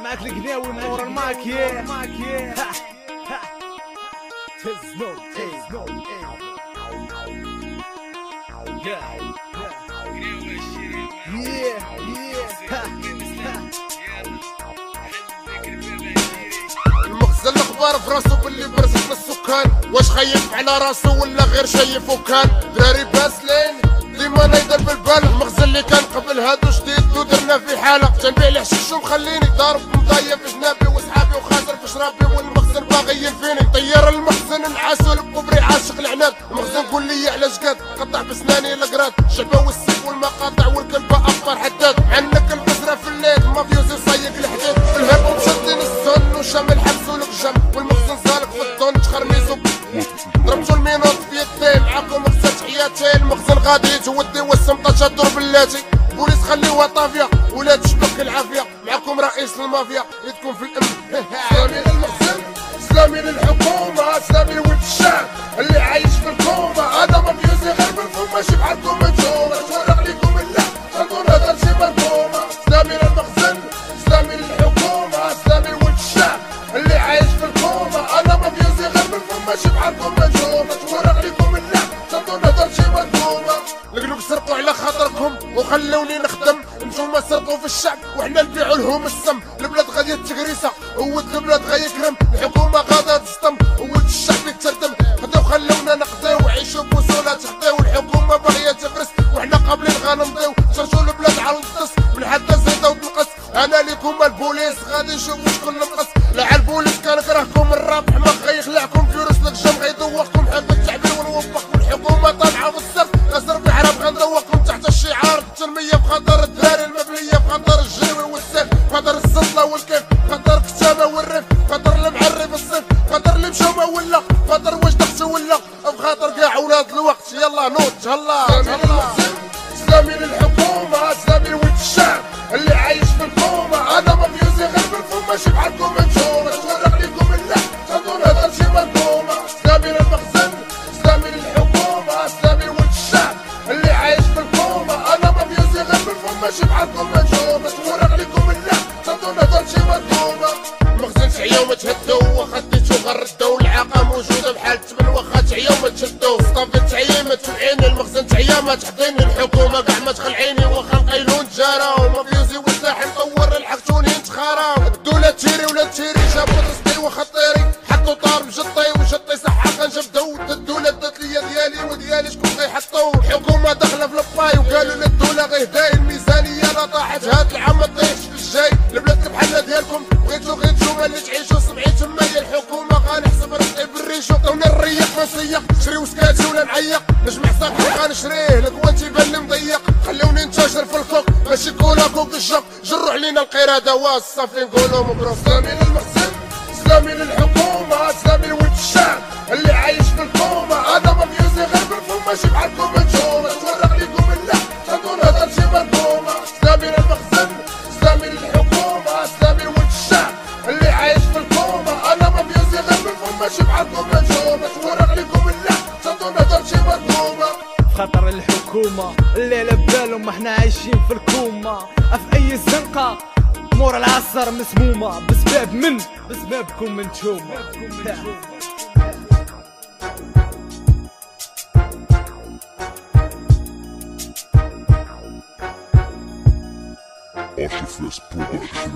معاك القناوي من ورا الماك المخزن الاخبار في راسو باللي برزق للسكان، واش خايف على راسو ولا غير شايف وكان دراري باسلين ديما نايضر بالبال. المخزن اللي كان قبل هادو جديد ودرنا في حاله، تنبيع لي حشيش ومخليني ضارب مضايا في جنابي وصحابي وخاسر في شرابي، والمخزن باغي ينفيني. طير المخزن نعاسو الكبري عاشق العناد، المخزن قول لي علاش قاد قطع بسناني القراد، الشعبه والسيف والمقاطع والكلبه افطر حداد، عنك البزره في الليل مافيوزي صيق الحديد، الهب مشدين السن وشام الحبس والقجم، والمخزن سالك في الدون تخرميزو ضربتو المينوط في يدي معاكم خسرت حياتي. المخزن غادي يتودي والسمطه تدور بلاتي، بوليس خليوها طافيه ولا تشبك العافيه، معاكم رئيس المافيا يدكم في الامن. سلامي للمخزن سلامي للحكومه سلامي لولد الشعب اللي عايش في الكومه، هذا مافيوزي غير بالفم ماشي بحالكم انتوما، تورق ليكم اللحم خلطوا نهضر شي مركومه. سلامي للمخزن سلامي للحكومه سلامي لولد الشعب اللي عايش في الكومه، انا مافيوزي غير بالفم ماشي بحالكم انتوما، تورق ليكم اللحم خلطوا نهضر شي مركومه. القلوب سرقوا على خاطركم وخلوني نخدم، نتوما سرقوا في الشعب وحنا نبيعوا لهم السم، البلاد غاديه تغريسه ولد البلاد غيكرم، الحكومه غادا تصطم ولد الشعب يتردم، خداو خلونا نقضيو وعيشوا بوصوله تحديو، الحكومه باغيه تفرس وحنا قابلين غنمضيو، شرشوا البلاد على النص من حتى زيده وتنقص، انا ليكم البوليس غادي نشوفوا شكون نقص، لا البوليس كنكرهكم الرابح ما غيخلعكم فيروس الجم غيدوقكم حب التعبير ونوبخ، والحكومه طالعه في السرف غسر بحراب غندوقكم تحت الشعار التنميه بخطر الدراري المبنيه بخطر الجيوي والسيف بخطر السلطه والكيف بخطر الكتابه والريف بخطر المعرف الصيف بخطر اللي مشاو ما ولا بخطر واش دخت ولا بخاطر كاع ولاد الوقت يلا نوض تهلا سلامي للحكومه سلامي لولد الشعب اللي عايش في الكومه، انا مافيوزي غير بالفم ماشي بحالكم انتوما، تورق ليكم اللحم خلطوا نهضر شي مركومه. سلامي للمخزن سلامي للحكومه سلامي لولد الشعب اللي عايش في الكومه، انا مافيوزي غير بالفم ماشي بحالكم انتوما، تورق ليكم اللحم خلطوا نهضر شي مركومه. المخزن تعيا وما تهدوا واخا ديتو غردوا، العاقه موجوده بحال التبن واخا تعيا وما تشدوا، صافي تعيا ما تفعيني المخزن تعيا ما تحضيني، الحكومه كاع ما تخلعيني واخا نقيلو نتجارى، ومافيوزي والساحل طور الحقتوني نتخارى، الدوله تيري ولا تيري جابوا تصدي وخطيري حطوا طار بجطي وجطي صحه كنجبدو، الدوله دات ليا ديالي وديالي شكون غيحطو، الحكومه داخله في الباي وقالوا للدوله غيهداي، الميزانيه لا طاحت هاد العام ما طيحش في الجاي، البلاد بحال ديالكم بغيتو غير نتوما اللي تعيشوا سمعي تما هي الحكومه غنحسب رزقي بالريشو، عطوني الريق نسيق نشري وسكاتي ولا نعيق، نجمع صافي غنشريه الكوان تيبان لي مضيق، خلوني ننتشر في الكوك ماشي كولا كوك الجوك، جروا علينا القراده واس صافي نقولوا مبروك. سلامي للمخزن سلامي للحكومه سلامي لولد الشعب اللي عايش في الكومه، انا مافيوزي غير بالفم ماشي بحالكم انتوما، تورق ليكم اللحم خلطوا نهضر شي مركومه. سلامي للمخزن سلامي للحكومه سلامي لولد الشعب اللي عايش في الكومه، انا مافيوزي غير بالفم ماشي بحالكم انتوما، تورق ليكم اللحم خلطوا نهضر شي مركومه. خطر الحكومة اللي على بالهم احنا عايشين في الكومة، في اي زنقة مور العصر مسمومة بسبابكم انتوما. Archifest Production.